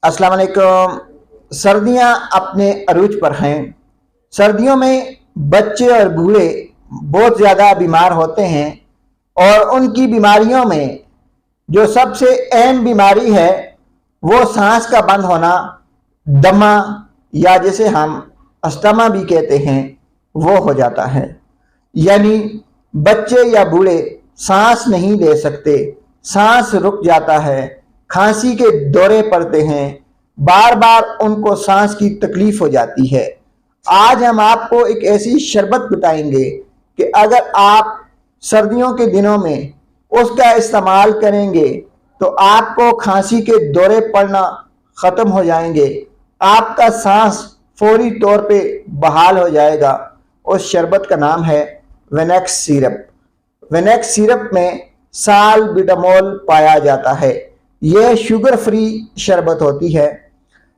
अस्सलाम वालेकुम। सर्दियां अपने अरूज पर हैं। सर्दियों में बच्चे और बूढ़े बहुत ज़्यादा बीमार होते हैं और उनकी बीमारियों में जो सबसे अहम बीमारी है वो सांस का बंद होना, दमा या जिसे हम अस्थमा भी कहते हैं, वो हो जाता है। यानी बच्चे या बूढ़े सांस नहीं ले सकते, सांस रुक जाता है, खांसी के दौरे पड़ते हैं, बार बार उनको सांस की तकलीफ हो जाती है। आज हम आपको एक ऐसी शरबत बताएंगे कि अगर आप सर्दियों के दिनों में उसका इस्तेमाल करेंगे तो आपको खांसी के दौरे पड़ना ख़त्म हो जाएंगे, आपका सांस फौरी तौर पे बहाल हो जाएगा। उस शरबत का नाम है विनेक्स सिरप। विनेक्स सिरप में सालबिटामोल पाया जाता है। यह शुगर फ्री शरबत होती है।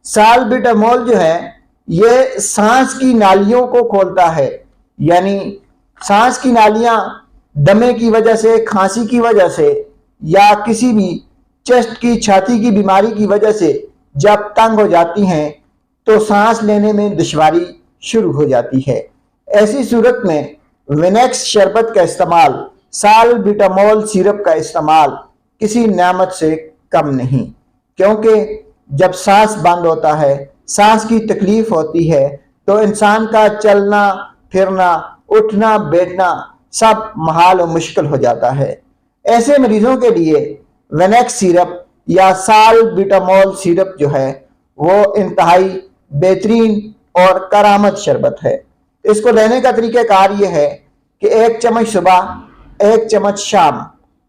सालबिटामोल जो है ये सांस की नालियों को खोलता है, यानी सांस की नालियां दमे की वजह से, खांसी की वजह से या किसी भी चेस्ट की, छाती की बीमारी की वजह से जब तंग हो जाती हैं तो सांस लेने में दुश्वारी शुरू हो जाती है। ऐसी सूरत में विनेक्स शरबत का इस्तेमाल, सालबिटामोल सिरप का इस्तेमाल किसी नेमत से कम नहीं, क्योंकि जब सांस बंद होता है, सांस की तकलीफ होती है तो इंसान का चलना फिरना, उठना बैठना सब महाल और मुश्किल हो जाता है। ऐसे मरीजों के लिए विनेक्स सिरप या सालबिटामोल सिरप जो है वो इंतहाई बेहतरीन और करामत शरबत है। इसको लेने का तरीक़ाकार ये है कि 1 चम्मच सुबह, 1 चम्मच शाम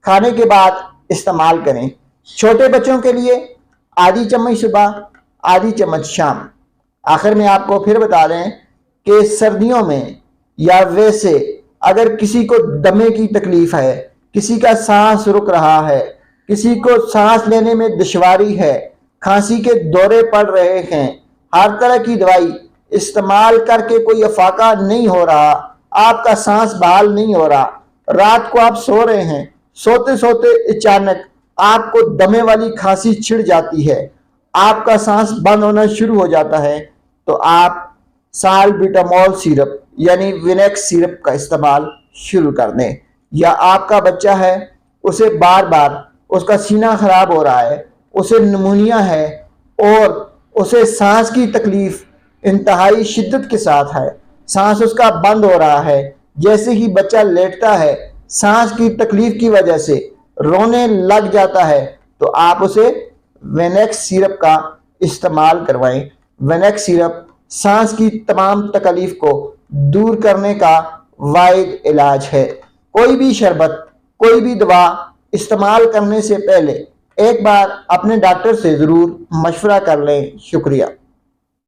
खाने के बाद इस्तेमाल करें। छोटे बच्चों के लिए आधी चम्मच सुबह, आधी चम्मच शाम। आखिर में आपको फिर बता दें कि सर्दियों में या वैसे अगर किसी को दमे की तकलीफ है, किसी का सांस रुक रहा है, किसी को सांस लेने में दुश्वारी है, खांसी के दौरे पड़ रहे हैं, हर तरह की दवाई इस्तेमाल करके कोई अफाका नहीं हो रहा, आपका सांस बहाल नहीं हो रहा, रात को आप सो रहे हैं, सोते सोते अचानक आपको दमे वाली खांसी छिड़ जाती है, आपका सांस बंद होना शुरू हो जाता है, तो आप सालबिटामोल सिरप यानी विनेक्स सिरप का इस्तेमाल शुरू कर दें। या आपका बच्चा है, उसे बार बार उसका सीना खराब हो रहा है, उसे निमोनिया है और उसे सांस की तकलीफ इंतहाई शिद्दत के साथ है, सांस उसका बंद हो रहा है, जैसे ही बच्चा लेटता है सांस की तकलीफ की वजह से रोने लग जाता है, तो आप उसे विनेक्स सिरप का इस्तेमाल करवाएं। विनेक्स सिरप सांस की तमाम तकलीफ को दूर करने का वाहिद इलाज है। कोई भी शरबत, कोई भी दवा इस्तेमाल करने से पहले एक बार अपने डॉक्टर से ज़रूर मशवरा कर लें। शुक्रिया।